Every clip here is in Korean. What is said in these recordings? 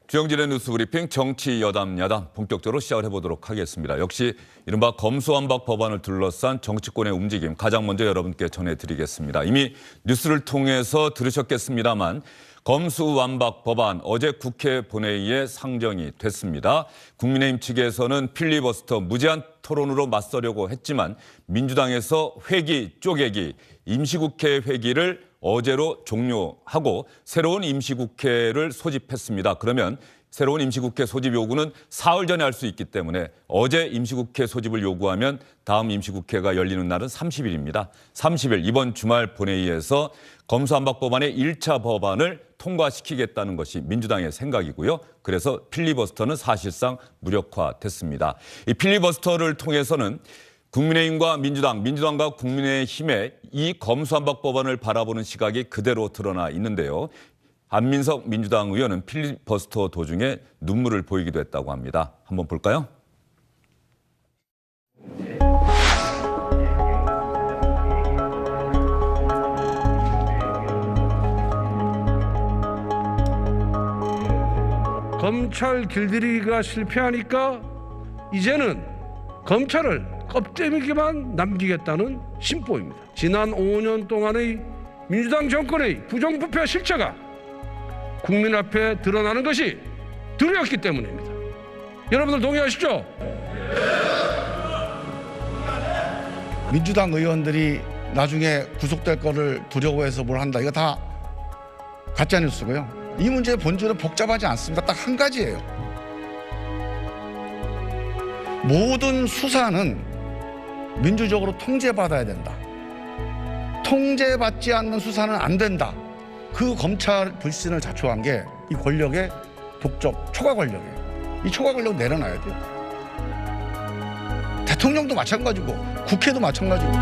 주영진의 뉴스브리핑 정치 여담 야담 본격적으로 시작을 해보도록 하겠습니다. 역시 이른바 검수완박 법안을 둘러싼 정치권의 움직임 가장 먼저 여러분께 전해드리겠습니다. 이미 뉴스를 통해서 들으셨겠습니다만 검수완박 법안 어제 국회 본회의에 상정이 됐습니다. 국민의힘 측에서는 필리버스터 무제한 토론으로 맞서려고 했지만 민주당에서 회기 쪼개기 임시국회 회기를 어제로 종료하고 새로운 임시국회를 소집했습니다. 그러면 새로운 임시국회 소집 요구는 사흘 전에 할 수 있기 때문에 어제 임시국회 소집을 요구하면 다음 임시국회가 열리는 날은 30일입니다. 30일 이번 주말 본회의에서 검수완박 법안의 1차 법안을 통과시키겠다는 것이 민주당의 생각이고요. 그래서 필리버스터는 사실상 무력화됐습니다. 이 필리버스터를 통해서는 국민의힘과 민주당과 국민의힘의 이 검수완박 법안을 바라보는 시각이 그대로 드러나 있는데요. 안민석 민주당 의원은 필리버스터 도중에 눈물을 보이기도 했다고 합니다. 한번 볼까요? 검찰 길들이기가 실패하니까 이제는 검찰을 껍데기만 남기겠다는 심보입니다. 지난 5년 동안의 민주당 정권의 부정부패 실체가 국민 앞에 드러나는 것이 두려웠기 때문입니다. 여러분들 동의하시죠? 민주당 의원들이 나중에 구속될 거를 두려워해서 뭘 한다. 이거 다 가짜 뉴스고요. 이 문제의 본질은 복잡하지 않습니다. 딱 한 가지예요. 모든 수사는 민주적으로 통제받아야 된다. 통제받지 않는 수사는 안 된다. 그 검찰 불신을 자초한 게 이 권력의 독적, 초과 권력이에요. 이 초과 권력 내려놔야 돼요. 대통령도 마찬가지고 국회도 마찬가지고.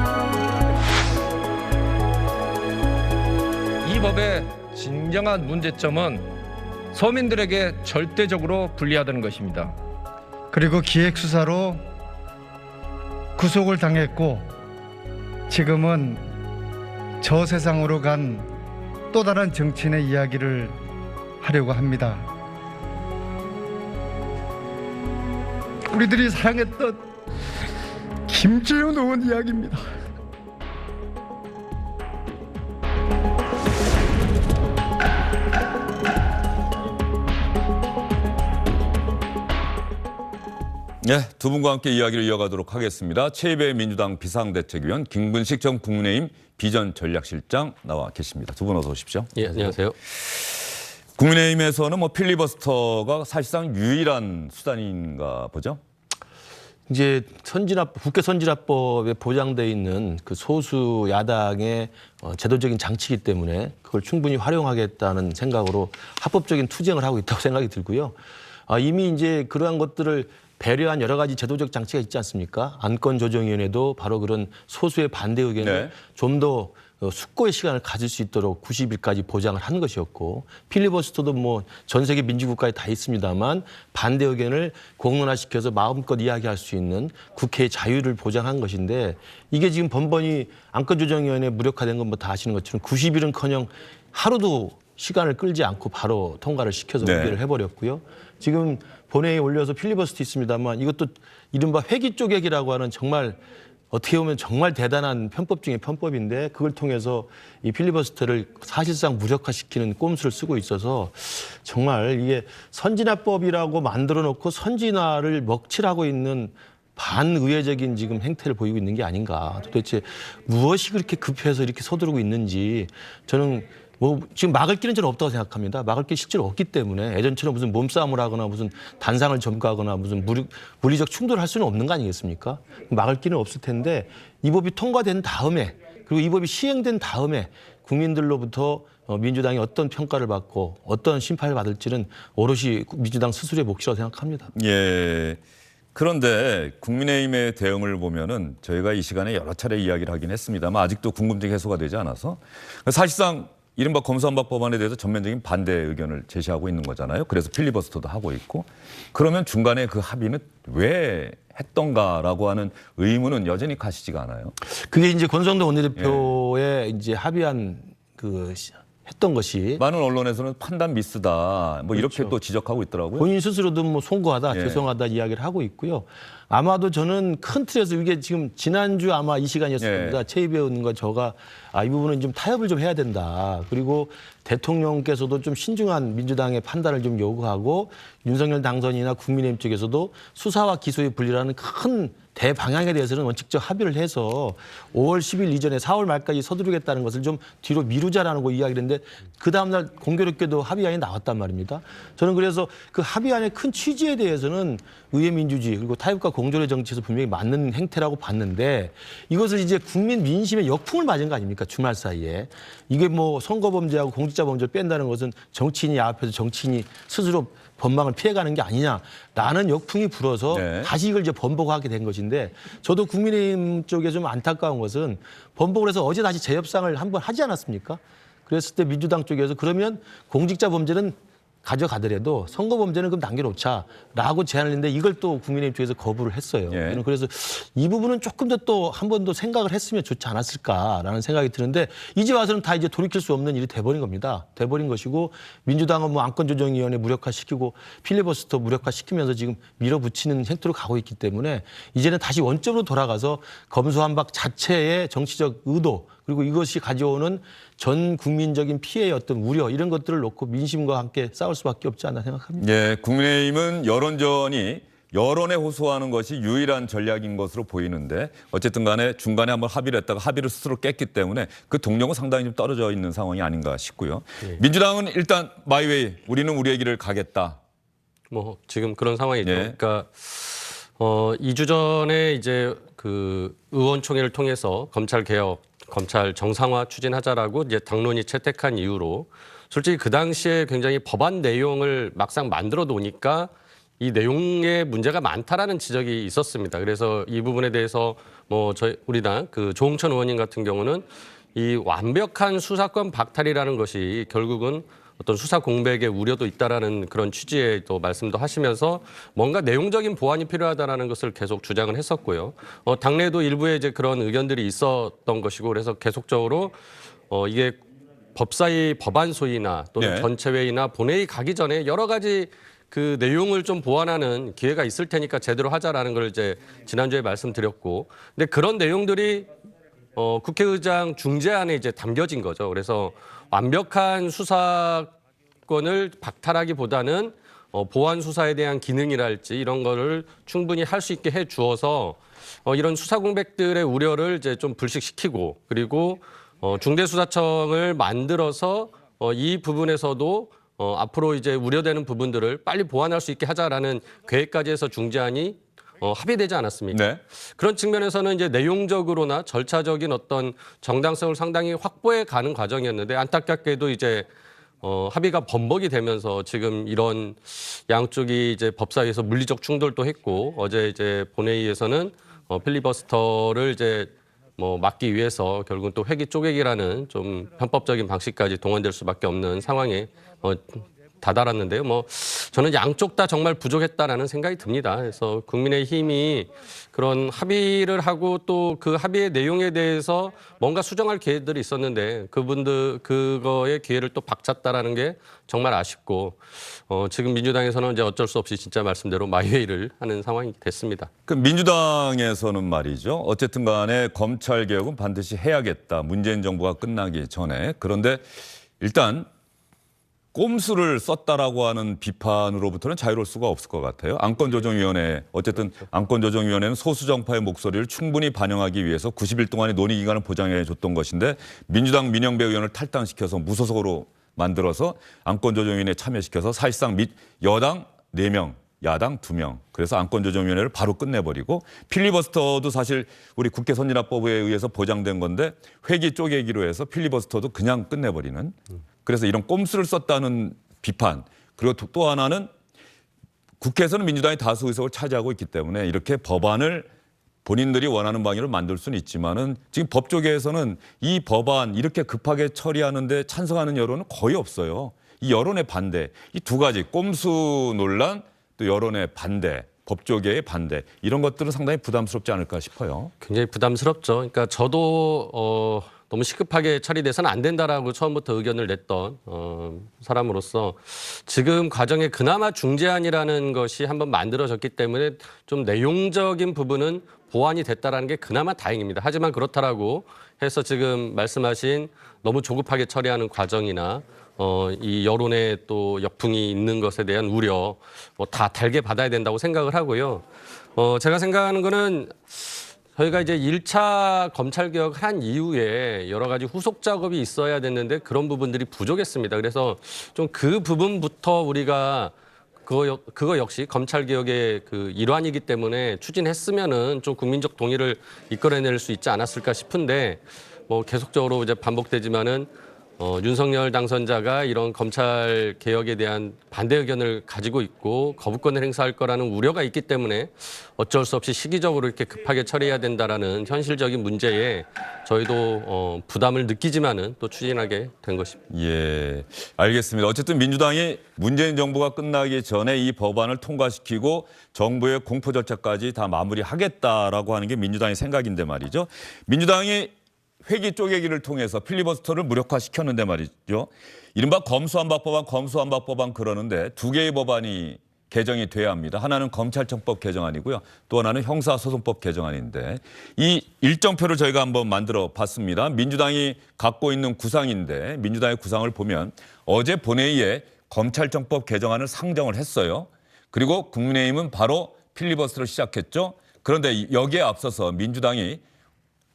이 법의 진정한 문제점은 서민들에게 절대적으로 불리하다는 것입니다. 그리고 기획수사로 구속을 당했고 지금은 저 세상으로 간 또 다른 정치인의 이야기를 하려고 합니다. 우리들이 사랑했던 김재훈 의원 이야기입니다. 네, 두 분과 함께 이야기를 이어가도록 하겠습니다. 최이배 민주당 비상대책위원, 김근식 전 국민의힘 비전전략실장 나와 계십니다. 두 분 어서 오십시오. 예, 안녕하세요. 국민의힘에서는 필리버스터가 사실상 유일한 수단인가 보죠? 이제 국회 선진화법에 보장돼 있는 그 소수 야당의 제도적인 장치이기 때문에 그걸 충분히 활용하겠다는 생각으로 합법적인 투쟁을 하고 있다고 생각이 들고요. 이미 이제 그러한 것들을 배려한 여러 가지 제도적 장치가 있지 않습니까? 안건조정위원회도 바로 그런 소수의 반대 의견을 좀 더 숙고의 시간을 가질 수 있도록 90일까지 보장을 한 것이었고 필리버스터도 전 세계 민주국가에 다 있습니다만 반대 의견을 공론화시켜서 마음껏 이야기할 수 있는 국회의 자유를 보장한 것인데 이게 지금 번번이 안건조정위원회 무력화된 건 다 아시는 것처럼 90일은커녕 하루도 시간을 끌지 않고 바로 통과를 시켜서 의결을 해버렸고요. 지금 본회의에 올려서 필리버스터 있습니다만 이것도 이른바 회기 쪼개기라고 하는 정말 어떻게 보면 정말 대단한 편법 중에 편법인데 그걸 통해서 이 필리버스터를 사실상 무력화시키는 꼼수를 쓰고 있어서 정말 이게 선진화법이라고 만들어 놓고 선진화를 먹칠하고 있는 반의회적인 지금 행태를 보이고 있는 게 아닌가. 도대체 무엇이 그렇게 급해서 이렇게 서두르고 있는지 저는 지금 막을 길은 저는 없다고 생각합니다. 막을 길 실제로 없기 때문에 예전처럼 무슨 몸싸움을 하거나 무슨 단상을 점거하거나 무슨 물리적 충돌을 할 수는 없는 거 아니겠습니까? 막을 길은 없을 텐데 이 법이 통과된 다음에 그리고 이 법이 시행된 다음에 국민들로부터 민주당이 어떤 평가를 받고 어떤 심판을 받을지는 오롯이 민주당 스스로의 몫이라고 생각합니다. 예. 그런데 국민의힘의 대응을 보면은 저희가 이 시간에 여러 차례 이야기를 하긴 했습니다만 아직도 궁금증이 해소가 되지 않아서 사실상 이른바 검수완박 법안에 대해서 전면적인 반대 의견을 제시하고 있는 거잖아요. 그래서 필리버스터도 하고 있고 그러면 중간에 그 합의는 왜 했던가라고 하는 의문은 여전히 가시지가 않아요. 그게 이제 권성동 원내대표의 이제 합의한 그 했던 것이 많은 언론에서는 판단 미스다. 뭐 이렇게 그렇죠. 또 지적하고 있더라고요. 본인 스스로도 뭐 송구하다, 예. 죄송하다 이야기를 하고 있고요. 아마도 저는 큰 틀에서 이게 지금 지난주 아마 이 시간이었을 겁니다. 예. 최입 의원과 저가 이 부분은 좀 타협을 좀 해야 된다. 그리고 대통령께서도 좀 신중한 민주당의 판단을 좀 요구하고 윤석열 당선인이나 국민의힘 쪽에서도 수사와 기소의 분리라는 큰 대방향에 대해서는 원칙적 합의를 해서 5월 10일 이전에 4월 말까지 서두르겠다는 것을 좀 뒤로 미루자라는 거 이야기를 했는데 그 다음날 공교롭게도 합의안이 나왔단 말입니다. 저는 그래서 그 합의안의 큰 취지에 대해서는 의회 민주주의 그리고 타협과 공존의 정치에서 분명히 맞는 행태라고 봤는데 이것을 이제 국민 민심의 역풍을 맞은 거 아닙니까? 주말 사이에. 이게 뭐 선거범죄하고 공직자범죄를 뺀다는 것은 정치인이 앞에서 정치인이 스스로 법망을 피해가는 게 아니냐라는 역풍이 불어서 네. 다시 이걸 이제 번복하게 된 것인데 저도 국민의힘 쪽에 좀 안타까운 것은 번복을 해서 어제 다시 재협상을 한번 하지 않았습니까? 그랬을 때 민주당 쪽에서 그러면 공직자 범죄는 가져가더라도 선거 범죄는 그럼 남겨놓자라고 제안을 했는데 이걸 또 국민의힘 쪽에서 거부를 했어요. 예. 저는 그래서 이 부분은 조금 더 또 한 번 더 생각을 했으면 좋지 않았을까라는 생각이 드는데 이제 와서는 다 이제 돌이킬 수 없는 일이 돼버린 겁니다. 돼버린 것이고 민주당은 뭐 안건조정위원회 무력화시키고 필리버스터 무력화시키면서 지금 밀어붙이는 행태로 가고 있기 때문에 이제는 다시 원점으로 돌아가서 검수완박 자체의 정치적 의도 그리고 이것이 가져오는 전 국민적인 피해의 어떤 우려 이런 것들을 놓고 민심과 함께 싸울 수밖에 없지 않나 생각합니다. 예, 국민의힘은 여론전이 여론에 호소하는 것이 유일한 전략인 것으로 보이는데 어쨌든 간에 중간에 한번 합의를 했다가 합의를 스스로 깼기 때문에 그 동력은 상당히 좀 떨어져 있는 상황이 아닌가 싶고요. 민주당은 일단 마이웨이 우리는 우리의 길을 가겠다. 뭐 지금 그런 상황이죠. 예. 그러니까 2주 전에 이제 그 의원총회를 통해서 검찰 개혁, 검찰 정상화 추진하자라고 이제 당론이 채택한 이후로 솔직히 그 당시에 굉장히 법안 내용을 막상 만들어 놓으니까 이 내용에 문제가 많다라는 지적이 있었습니다. 그래서 이 부분에 대해서 뭐 우리 당 그 조홍천 의원님 같은 경우는 이 완벽한 수사권 박탈이라는 것이 결국은 어떤 수사 공백의 우려도 있다라는 그런 취지의 또 말씀도 하시면서 뭔가 내용적인 보완이 필요하다라는 것을 계속 주장을 했었고요. 당내에도 일부에 이제 그런 의견들이 있었던 것이고 그래서 계속적으로 이게 법사위 법안 소위나 또는 네. 전체회의나 본회의 가기 전에 여러 가지 그 내용을 좀 보완하는 기회가 있을 테니까 제대로 하자라는 걸 이제 지난주에 말씀드렸고 근데 그런 내용들이 국회의장 중재안에 이제 담겨진 거죠. 그래서 완벽한 수사권을 박탈하기보다는 보완 수사에 대한 기능이랄지 이런 거를 충분히 할 수 있게 해 주어서 이런 수사 공백들의 우려를 이제 좀 불식시키고 그리고 중대수사청을 만들어서 이 부분에서도 앞으로 이제 우려되는 부분들을 빨리 보완할 수 있게 하자라는 계획까지 해서 중재안이 합의되지 않았습니까? 네. 그런 측면에서는 이제 내용적으로나 절차적인 어떤 정당성을 상당히 확보해 가는 과정이었는데 안타깝게도 이제 합의가 번복이 되면서 지금 이런 양쪽이 이제 법사위에서 물리적 충돌도 했고 어제 이제 본회의에서는 필리버스터를 이제 뭐 막기 위해서 결국은 또 회기 쪼개기라는 좀 편법적인 방식까지 동원될 수밖에 없는 상황에 다다랐는데요. 뭐 저는 양쪽 다 정말 부족했다라는 생각이 듭니다. 그래서 국민의힘이 그런 합의를 하고 또 그 합의의 내용에 대해서 뭔가 수정할 기회들이 있었는데 그거의 기회를 또 박찼다라는 게 정말 아쉽고 지금 민주당에서는 이제 어쩔 수 없이 진짜 말씀대로 마이웨이를 하는 상황이 됐습니다. 그 민주당에서는 말이죠. 어쨌든 간에 검찰 개혁은 반드시 해야겠다. 문재인 정부가 끝나기 전에. 그런데 일단 꼼수를 썼다라고 하는 비판으로부터는 자유로울 수가 없을 것 같아요. 안건조정위원회 어쨌든 안건조정위원회는 소수정파의 목소리를 충분히 반영하기 위해서 90일 동안의 논의 기간을 보장해 줬던 것인데 민주당 민영배 의원을 탈당시켜서 무소속으로 만들어서 안건조정위원회에 참여시켜서 사실상 여당 4명, 야당 2명. 그래서 안건조정위원회를 바로 끝내버리고 필리버스터도 사실 우리 국회 선진화법에 의해서 보장된 건데 회기 쪼개기로 해서 필리버스터도 그냥 끝내버리는. 그래서 이런 꼼수를 썼다는 비판 그리고 또 하나는 국회에서는 민주당이 다수 의석을 차지하고 있기 때문에 이렇게 법안을 본인들이 원하는 방향으로 만들 수는 있지만은 지금 법조계에서는 이 법안 이렇게 급하게 처리하는데 찬성하는 여론은 거의 없어요. 이 여론의 반대, 이 두 가지 꼼수 논란 또 여론의 반대, 법조계의 반대 이런 것들은 상당히 부담스럽지 않을까 싶어요. 굉장히 부담스럽죠. 그러니까 저도 너무 시급하게 처리돼서는 안 된다라고 처음부터 의견을 냈던 사람으로서 지금 과정에 그나마 중재안이라는 것이 한번 만들어졌기 때문에 좀 내용적인 부분은 보완이 됐다라는 게 그나마 다행입니다. 하지만 그렇다라고 해서 지금 말씀하신 너무 조급하게 처리하는 과정이나 이 여론의 또 역풍이 있는 것에 대한 우려 다 달게 받아야 된다고 생각을 하고요. 제가 생각하는 거는 저희가 이제 1차 검찰개혁을 한 이후에 여러 가지 후속 작업이 있어야 됐는데 그런 부분들이 부족했습니다. 그래서 좀 그 부분부터 우리가 그거 역시 검찰개혁의 그 일환이기 때문에 추진했으면은 좀 국민적 동의를 이끌어낼 수 있지 않았을까 싶은데 계속적으로 이제 반복되지만은 윤석열 당선자가 이런 검찰 개혁에 대한 반대 의견을 가지고 있고 거부권을 행사할 거라는 우려가 있기 때문에 어쩔 수 없이 시기적으로 이렇게 급하게 처리해야 된다라는 현실적인 문제에 저희도 부담을 느끼지만은 또 추진하게 된 것입니다. 예, 알겠습니다. 어쨌든 민주당이 문재인 정부가 끝나기 전에 이 법안을 통과시키고 정부의 공포 절차까지 다 마무리하겠다라고 하는 게 민주당의 생각인데 말이죠. 민주당이 회기 쪼개기를 통해서 필리버스터를 무력화시켰는데 말이죠. 이른바 검수완박법안 그러는데 두 개의 법안이 개정이 돼야 합니다. 하나는 검찰청법 개정안이고요. 또 하나는 형사소송법 개정안인데 이 일정표를 저희가 한번 만들어 봤습니다. 민주당이 갖고 있는 구상인데 민주당의 구상을 보면 어제 본회의에 검찰청법 개정안을 상정을 했어요. 그리고 국민의힘은 바로 필리버스터를 시작했죠. 그런데 여기에 앞서서 민주당이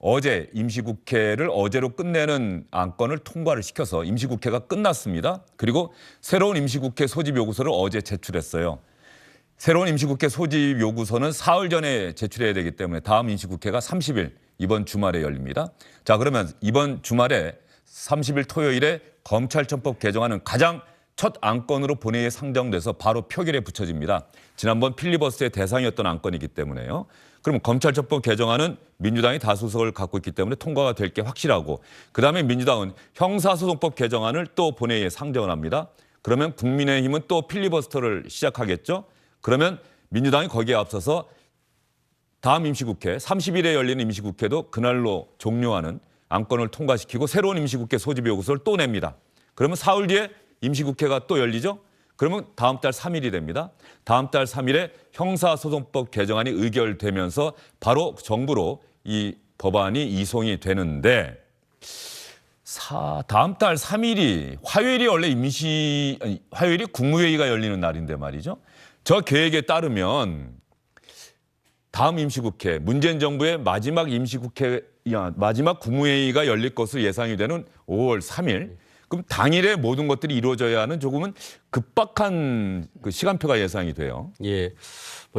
어제 임시국회를 어제로 끝내는 안건을 통과를 시켜서 임시국회가 끝났습니다. 그리고 새로운 임시국회 소집 요구서를 어제 제출했어요. 새로운 임시국회 소집 요구서는 사흘 전에 제출해야 되기 때문에 다음 임시국회가 30일 이번 주말에 열립니다. 자, 그러면 이번 주말에 30일 토요일에 검찰청법 개정안은 가장 첫 안건으로 본회의에 상정돼서 바로 표결에 붙여집니다. 지난번 필리버스터의 대상이었던 안건이기 때문에요. 그럼 검찰청법 개정안은 민주당이 다수석을 갖고 있기 때문에 통과가 될 게 확실하고 그다음에 민주당은 형사소송법 개정안을 또 본회의에 상정을 합니다. 그러면 국민의힘은 또 필리버스터를 시작하겠죠. 그러면 민주당이 거기에 앞서서 다음 임시국회 30일에 열리는 임시국회도 그날로 종료하는 안건을 통과시키고 새로운 임시국회 소집 요구서를 또 냅니다. 그러면 사흘 뒤에 임시국회가 또 열리죠. 그러면 다음 달 3일이 됩니다. 다음 달 3일에 형사소송법 개정안이 의결되면서 바로 정부로 이 법안이 이송이 되는데 다음 달 3일이 화요일이 원래 화요일이 국무회의가 열리는 날인데 말이죠. 저 계획에 따르면 다음 임시국회 문재인 정부의 마지막 국무회의가 열릴 것으로 예상이 되는 5월 3일. 그럼 당일에 모든 것들이 이루어져야 하는 조금은 급박한 그 시간표가 예상이 돼요. 예.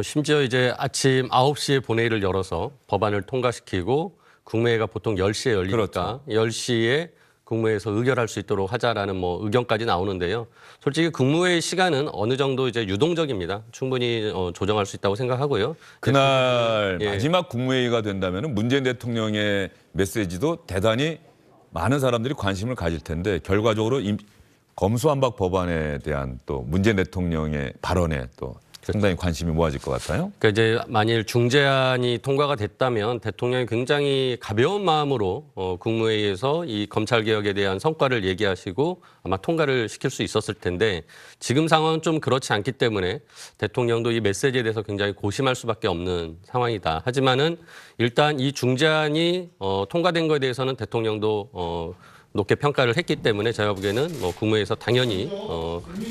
심지어 이제 아침 9시에 본회의를 열어서 법안을 통과시키고 국무회의가 보통 10시에 열리니까 그렇죠. 10시에 국무회의에서 의결할 수 있도록 하자라는 의견까지 나오는데요. 솔직히 국무회의 시간은 어느 정도 이제 유동적입니다. 충분히 조정할 수 있다고 생각하고요. 그날 예. 마지막 국무회의가 된다면 문재인 대통령의 메시지도 대단히 많은 사람들이 관심을 가질 텐데 결과적으로 검수완박 법안에 대한 또 문재인 대통령의 발언에 또 상당히 관심이 모아질 것 같아요. 그러니까 이제 만일 중재안이 통과가 됐다면 대통령이 굉장히 가벼운 마음으로 국무회의에서 이 검찰개혁에 대한 성과를 얘기하시고 아마 통과를 시킬 수 있었을 텐데 지금 상황은 좀 그렇지 않기 때문에 대통령도 이 메시지에 대해서 굉장히 고심할 수밖에 없는 상황이다. 하지만은 일단 이 중재안이 통과된 거에 대해서는 대통령도 높게 평가를 했기 때문에 제가 보기에는 국무회의에서 당연히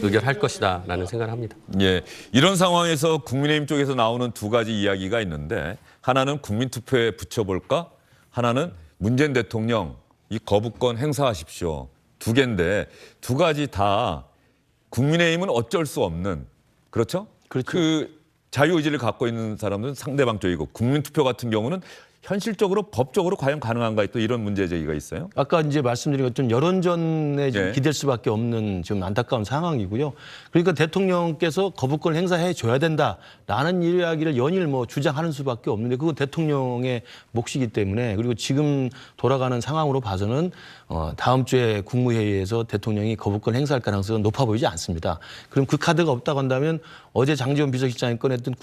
의결할 것이다라는 생각을 합니다. 예, 이런 상황에서 국민의힘 쪽에서 나오는 두 가지 이야기가 있는데 하나는 국민투표에 붙여볼까? 하나는 문재인 대통령 이 거부권 행사하십시오. 두 개인데 두 가지 다 국민의힘은 어쩔 수 없는 그렇죠? 그 자유의지를 갖고 있는 사람은 상대방 쪽이고 국민투표 같은 경우는 현실적으로 법적으로 과연 가능한가 또 이런 문제 제기가 있어요. 아까 이제 말씀드린 것처럼 여론전에 좀 예. 기댈 수밖에 없는 좀 안타까운 상황이고요. 그러니까 대통령께서 거부권을 행사해 줘야 된다라는 이야기를 연일 주장하는 수밖에 없는데 그건 대통령의 몫이기 때문에 그리고 지금 돌아가는 상황으로 봐서는 다음 주에 국무회의에서 대통령이 거부권 행사할 가능성은 높아 보이지 않습니다. 그럼 그 카드가 없다고 한다면 어제 장제원 비서실장이 꺼냈던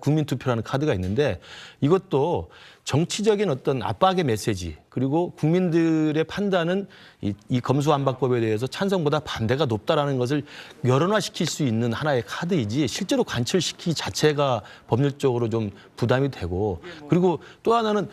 국민투표라는 카드가 있는데 이것도 정치적인 어떤 압박의 메시지 그리고 국민들의 판단은 이 검수완박법에 대해서 찬성보다 반대가 높다라는 것을 여론화시킬 수 있는 하나의 카드이지 실제로 관철시키기 자체가 법률적으로 좀 부담이 되고 그리고 또 하나는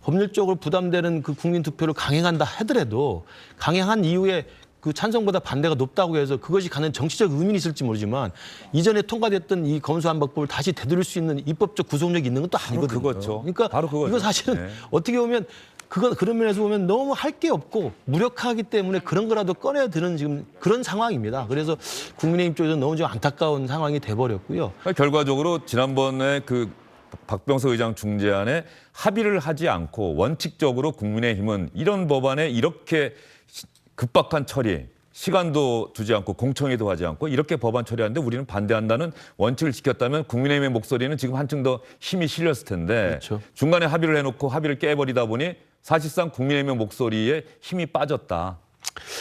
법률적으로 부담되는 그 국민투표를 강행한다 하더라도 강행한 이후에 그 찬성보다 반대가 높다고 해서 그것이 갖는 정치적 의미는 있을지 모르지만 이전에 통과됐던 이 검수완박법을 다시 되돌릴 수 있는 입법적 구속력이 있는 건 또 아니거든요. 그거죠. 그러니까 바로 그거죠. 이거 사실은 어떻게 보면 그런 면에서 보면 너무 할 게 없고 무력하기 때문에 그런 거라도 꺼내야 되는 지금 그런 상황입니다. 그래서 국민의힘 쪽에서 너무 좀 안타까운 상황이 돼버렸고요. 결과적으로 지난번에 그 박병석 의장 중재안에 합의를 하지 않고 원칙적으로 국민의힘은 이런 법안에 이렇게 급박한 처리, 시간도 두지 않고 공청회도 하지 않고 이렇게 법안 처리하는데 우리는 반대한다는 원칙을 지켰다면 국민의힘의 목소리는 지금 한층 더 힘이 실렸을 텐데 그렇죠. 중간에 합의를 해놓고 합의를 깨버리다 보니 사실상 국민의힘의 목소리에 힘이 빠졌다.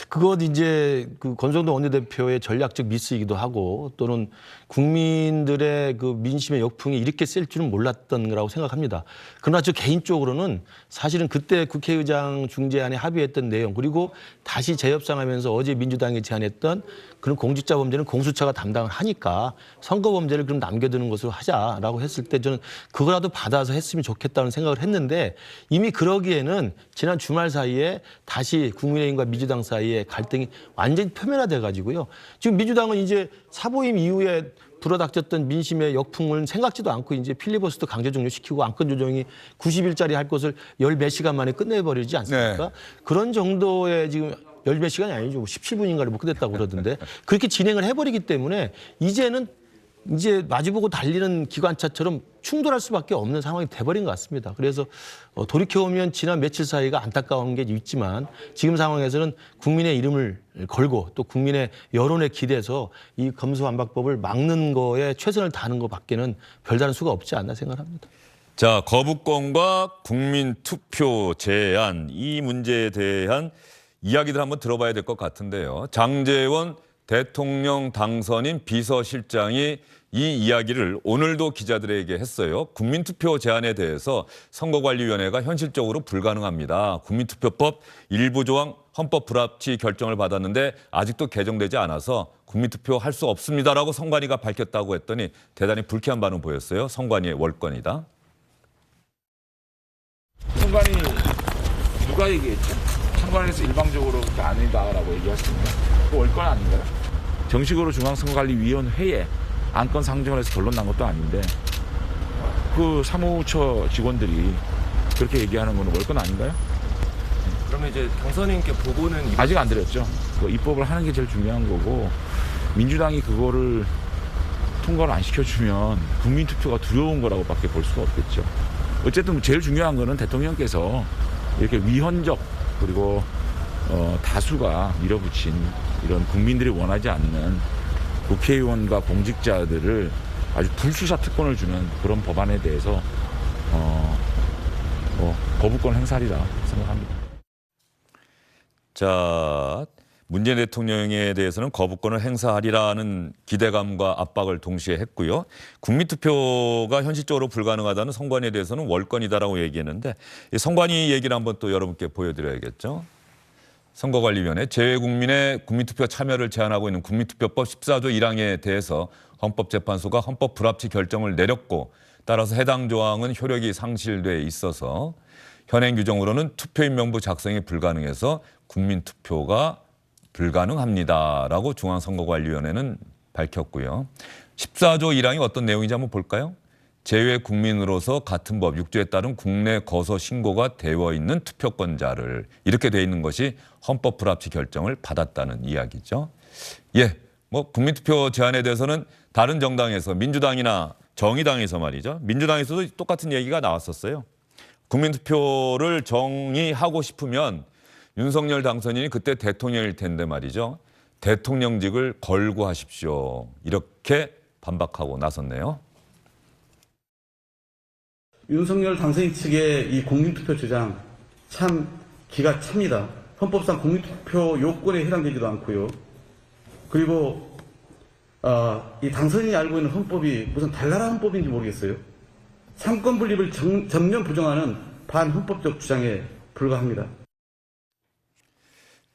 그것 이제 그 권성동 원내대표의 전략적 미스이기도 하고 또는 국민들의 그 민심의 역풍이 이렇게 셀 줄은 몰랐던 거라고 생각합니다. 그러나 저 개인적으로는 사실은 그때 국회의장 중재안에 합의했던 내용 그리고 다시 재협상하면서 어제 민주당이 제안했던 그런 공직자 범죄는 공수처가 담당을 하니까 선거 범죄를 그럼 남겨두는 것으로 하자라고 했을 때 저는 그거라도 받아서 했으면 좋겠다는 생각을 했는데 이미 그러기에는 지난 주말 사이에 다시 국민의힘과 민주당 사이에 갈등이 완전히 표면화돼 가지고요. 지금 민주당은 이제 사보임 이후에 불어닥쳤던 민심의 역풍을 생각지도 않고 이제 필리버스터 강제 종료시키고 안건 조정이 90일짜리 할 것을 열 몇 시간 만에 끝내버리지 않습니까? 네. 그런 정도의 지금 열 몇 시간이 아니죠. 17분인가를 뭐 끝냈다고 그러던데 그렇게 진행을 해버리기 때문에 이제는 이제 마주보고 달리는 기관차처럼 충돌할 수밖에 없는 상황이 돼버린 것 같습니다. 그래서 돌이켜보면 지난 며칠 사이가 안타까운 게 있지만 지금 상황에서는 국민의 이름을 걸고 또 국민의 여론에 기대서 이 검수완박법을 막는 거에 최선을 다하는 것밖에는 별다른 수가 없지 않나 생각합니다. 자, 거부권과 국민투표 제한 이 문제에 대한 이야기들 한번 들어봐야 될 것 같은데요. 장제원 대통령 당선인 비서실장이 이 이야기를 오늘도 기자들에게 했어요. 국민투표 제한에 대해서 선거관리위원회가 현실적으로 불가능합니다. 국민투표법 일부 조항 헌법 불합치 결정을 받았는데 아직도 개정되지 않아서 국민투표 할 수 없습니다라고 선관위가 밝혔다고 했더니 대단히 불쾌한 반응 보였어요. 선관위의 월권이다. 선관위 누가 얘기했죠? 선관위에서 일방적으로 아니다라고 얘기했습니다. 그 월권 아닌가요? 정식으로 중앙선거관리위원회에 안건 상정을 해서 결론 난 것도 아닌데 그 사무처 직원들이 그렇게 얘기하는 거는 월권 아닌가요? 그러면 이제 당선인께 보고는 아직 안 드렸죠. 그 입법을 하는 게 제일 중요한 거고 민주당이 그거를 통과를 안 시켜주면 국민투표가 두려운 거라고밖에 볼 수가 없겠죠. 어쨌든 제일 중요한 거는 대통령께서 이렇게 위헌적 그리고 다수가 밀어붙인 이런 국민들이 원하지 않는 국회의원과 공직자들을 아주 불수사 특권을 주는 그런 법안에 대해서 거부권 행사리라 생각합니다. 자, 문재인 대통령에 대해서는 거부권을 행사하리라는 기대감과 압박을 동시에 했고요. 국민투표가 현실적으로 불가능하다는 선관위에 대해서는 월권이다라고 얘기했는데 이 선관위 얘기를 한번 또 여러분께 보여드려야겠죠. 선거관리위원회 재외국민의 국민투표 참여를 제한하고 있는 국민투표법 14조 1항에 대해서 헌법재판소가 헌법 불합치 결정을 내렸고 따라서 해당 조항은 효력이 상실돼 있어서 현행 규정으로는 투표인 명부 작성이 불가능해서 국민투표가 불가능합니다라고 중앙선거관리위원회는 밝혔고요. 14조 1항이 어떤 내용인지 한번 볼까요? 재외 국민으로서 같은 법 6조에 따른 국내 거소 신고가 되어 있는 투표권자를 이렇게 돼 있는 것이 헌법 불합치 결정을 받았다는 이야기죠. 예, 뭐 국민투표 제한에 대해서는 다른 정당에서 민주당이나 정의당에서 말이죠. 민주당에서도 똑같은 얘기가 나왔었어요. 국민투표를 정의하고 싶으면 윤석열 당선인이 그때 대통령일 텐데 말이죠. 대통령직을 걸고 하십시오. 이렇게 반박하고 나섰네요. 윤석열 당선인 측의 이 국민투표 주장 참 기가 찹니다. 헌법상 국민투표 요건에 해당되지도 않고요. 그리고 이 당선인이 알고 있는 헌법이 무슨 달나라 헌법인지 모르겠어요. 삼권 분립을 전면 부정하는 반헌법적 주장에 불과합니다.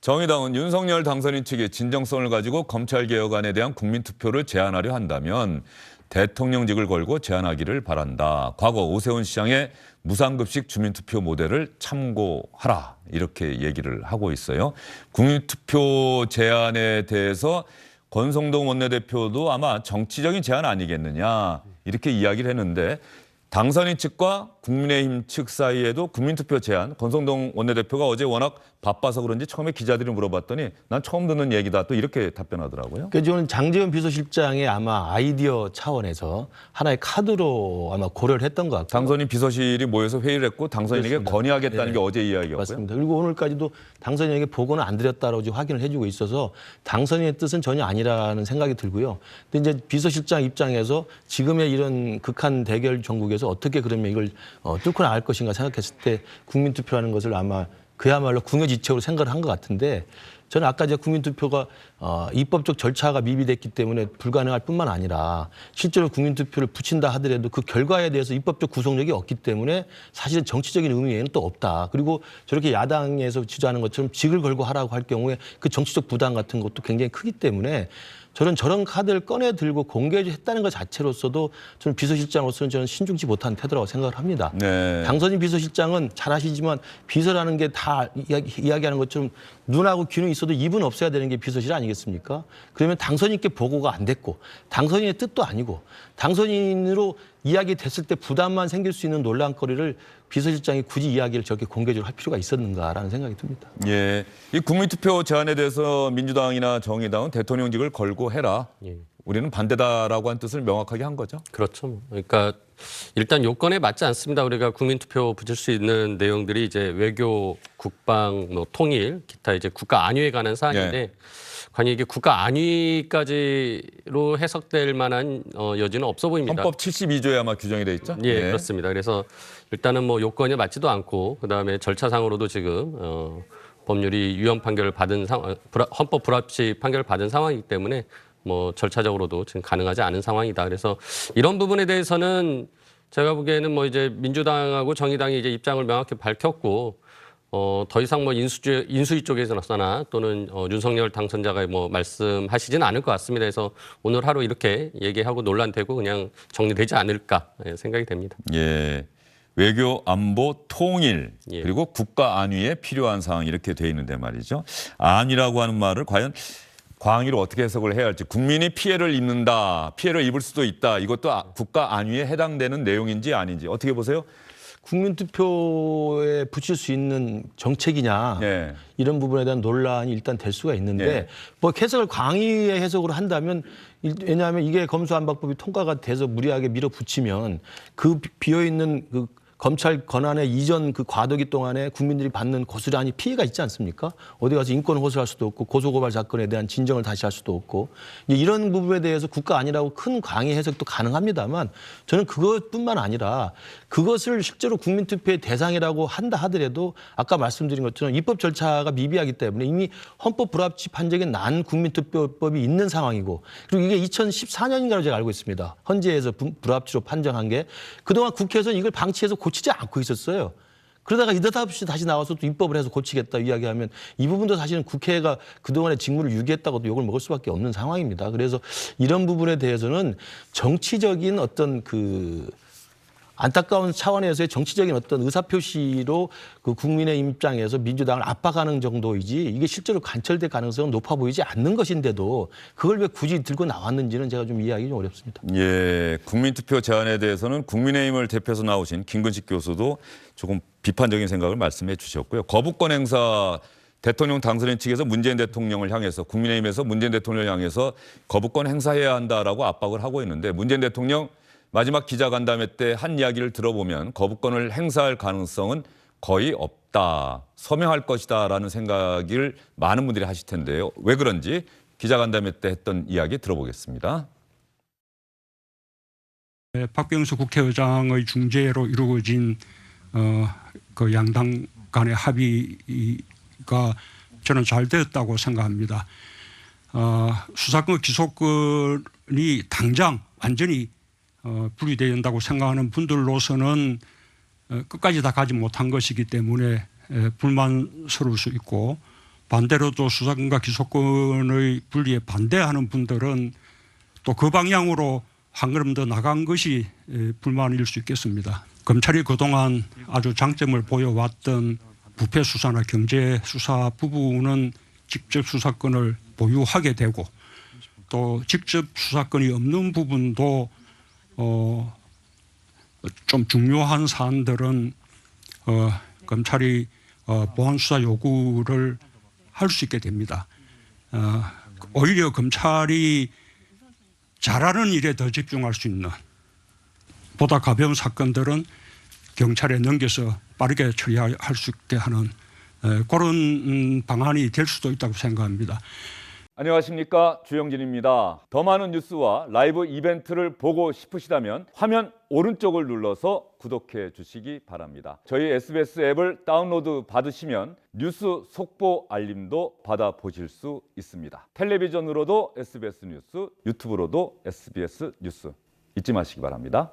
정의당은 윤석열 당선인 측의 진정성을 가지고 검찰개혁안에 대한 국민투표를 제안하려 한다면 대통령직을 걸고 제안하기를 바란다. 과거 오세훈 시장의 무상급식 주민투표 모델을 참고하라. 이렇게 얘기를 하고 있어요. 국민투표 제안에 대해서 권성동 원내대표도 아마 정치적인 제안 아니겠느냐 이렇게 이야기를 했는데 당선인 측과 국민의힘 측 사이에도 국민투표 제안, 권성동 원내대표가 어제 워낙 바빠서 그런지 처음에 기자들이 물어봤더니 난 처음 듣는 얘기다 또 이렇게 답변하더라고요. 그러니까 저는 장제원 비서실장의 아마 아이디어 차원에서 하나의 카드로 아마 고려를 했던 것 같고. 당선인 비서실이 모여서 회의를 했고 당선인에게 그렇습니다. 건의하겠다는 게 어제 이야기였고요. 맞습니다. 그리고 오늘까지도 당선인에게 보고는 안 드렸다라고 지금 확인을 해주고 있어서 당선인의 뜻은 전혀 아니라는 생각이 들고요. 근데 이제 비서실장 입장에서 지금의 이런 극한 대결 전국에서 어떻게 그러면 이걸 뚫고 나갈 것인가 생각했을 때 국민투표하는 것을 아마 그야말로 궁여지책으로 생각을 한 것 같은데 저는 아까 이제 국민투표가 입법적 절차가 미비됐기 때문에 불가능할 뿐만 아니라 실제로 국민투표를 붙인다 하더라도 그 결과에 대해서 입법적 구속력이 없기 때문에 사실은 정치적인 의미 외에는 또 없다. 그리고 저렇게 야당에서 주장하는 것처럼 직을 걸고 하라고 할 경우에 그 정치적 부담 같은 것도 굉장히 크기 때문에 저런 카드를 꺼내 들고 공개했다는 것 자체로서도 저는 비서실장으로서는 저는 신중치 못한 태도라고 생각을 합니다. 네. 당선인 비서실장은 잘 아시지만 비서라는 게 다 이야기하는 것처럼 눈하고 귀는 있어도 입은 없어야 되는 게 비서실 아니겠습니까? 그러면 당선인께 보고가 안 됐고 당선인의 뜻도 아니고 당선인으로 이야기됐을 때 부담만 생길 수 있는 논란거리를 비서실장이 굳이 이야기를 저렇게 공개적으로 할 필요가 있었는가라는 생각이 듭니다. 예, 이 국민투표 제안에 대해서 민주당이나 정의당은 대통령직을 걸고 해라. 예. 우리는 반대다라고 한 뜻을 명확하게 한 거죠. 그렇죠. 그러니까 일단 요건에 맞지 않습니다. 우리가 국민투표 붙일 수 있는 내용들이 이제 외교, 국방, 뭐 통일, 기타 이제 국가 안위에 관한 사안인데 과연 이게 국가 안위까지로 해석될 만한 여지는 없어 보입니다. 헌법 72조에 아마 규정이 돼 있죠? 예, 그렇습니다. 그래서 일단은 뭐 요건에 맞지도 않고 그다음에 절차상으로도 지금 법률이 위헌 판결을 받은 상황, 헌법 불합치 판결을 받은 상황이기 때문에 뭐 절차적으로도 지금 가능하지 않은 상황이다. 그래서 이런 부분에 대해서는 제가 보기에는 뭐 이제 민주당하고 정의당이 이제 입장을 명확히 밝혔고 더 이상 뭐 인수위 쪽에서나 또는 윤석열 당선자가 뭐 말씀하시지는 않을 것 같습니다. 그래서 오늘 하루 이렇게 얘기하고 논란되고 그냥 정리되지 않을까 생각이 됩니다. 예. 외교, 안보, 통일, 예. 그리고 국가 안위에 필요한 사항 이렇게 돼 있는데 말이죠. 안위라고 하는 말을 과연 광의로 어떻게 해석을 해야 할지 국민이 피해를 입는다, 피해를 입을 수도 있다. 이것도 국가 안위에 해당되는 내용인지 아닌지 어떻게 보세요? 국민투표에 붙일 수 있는 정책이냐 네. 이런 부분에 대한 논란이 일단 될 수가 있는데 네. 뭐 해석을 광의의 해석으로 한다면 왜냐하면 이게 검수안박법이 통과가 돼서 무리하게 밀어붙이면 그 비어있는 그 검찰 권한의 이전 그 과도기 동안에 국민들이 받는 고스란히 피해가 있지 않습니까? 어디 가서 인권 호소할 수도 없고 고소고발 사건에 대한 진정을 다시 할 수도 없고 이런 부분에 대해서 국가 아니라고 큰 강의 해석도 가능합니다만 저는 그것뿐만 아니라 그것을 실제로 국민투표의 대상이라고 한다 하더라도 아까 말씀드린 것처럼 입법 절차가 미비하기 때문에 이미 헌법 불합치 판정이 난 국민투표법이 있는 상황이고 그리고 이게 2014년인가로 제가 알고 있습니다. 헌재에서 불합치로 판정한 게 그동안 국회에서는 이걸 방치해서 고치지 않고 있었어요. 그러다가 느닷없이 다시 나와서 또 입법을 해서 고치겠다 이야기하면 이 부분도 사실은 국회가 그동안의 직무를 유기했다고도 욕을 먹을 수밖에 없는 상황입니다. 그래서 이런 부분에 대해서는 정치적인 어떤 그 안타까운 차원에서의 정치적인 어떤 의사표시로 그 국민의 입장에서 민주당을 압박하는 정도이지 이게 실제로 관철될 가능성은 높아 보이지 않는 것인데도 그걸 왜 굳이 들고 나왔는지는 제가 좀 이해하기 좀 어렵습니다. 예, 국민투표 제안에 대해서는 국민의힘을 대표해서 나오신 김근식 교수도 조금 비판적인 생각을 말씀해 주셨고요. 거부권 행사 대통령 당선인 측에서 문재인 대통령을 향해서 국민의힘에서 문재인 대통령을 향해서 거부권 행사해야 한다라고 압박을 하고 있는데 문재인 대통령 마지막 기자간담회 때 한 이야기를 들어보면 거부권을 행사할 가능성은 거의 없다. 서명할 것이다라는 생각을 많은 분들이 하실 텐데요. 왜 그런지 기자간담회 때 했던 이야기 들어보겠습니다. 박병수 국회의장의 중재로 이루어진 그 양당 간의 합의가 저는 잘 되었다고 생각합니다. 수사권 기소권이 당장 완전히 분리돼야 한다고 생각하는 분들로서는 끝까지 다 가지 못한 것이기 때문에 불만스러울 수 있고, 반대로도 수사권과 기소권의 분리에 반대하는 분들은 또 그 방향으로 한 걸음 더 나간 것이 불만일 수 있겠습니다. 검찰이 그동안 아주 장점을 보여왔던 부패 수사나 경제 수사 부분은 직접 수사권을 보유하게 되고, 또 직접 수사권이 없는 부분도 좀 중요한 사안들은 검찰이 보안 수사 요구를 할 수 있게 됩니다. 오히려 검찰이 잘하는 일에 더 집중할 수 있는, 보다 가벼운 사건들은 경찰에 넘겨서 빠르게 처리할 수 있게 하는 그런 방안이 될 수도 있다고 생각합니다. 안녕하십니까, 주영진입니다. 더 많은 뉴스와 라이브 이벤트를 보고 싶으시다면 화면 오른쪽을 눌러서 구독해 주시기 바랍니다. 저희 SBS 앱을 다운로드 받으시면 뉴스 속보 알림도 받아보실 수 있습니다. 텔레비전으로도 SBS 뉴스, 유튜브로도 SBS 뉴스 잊지 마시기 바랍니다.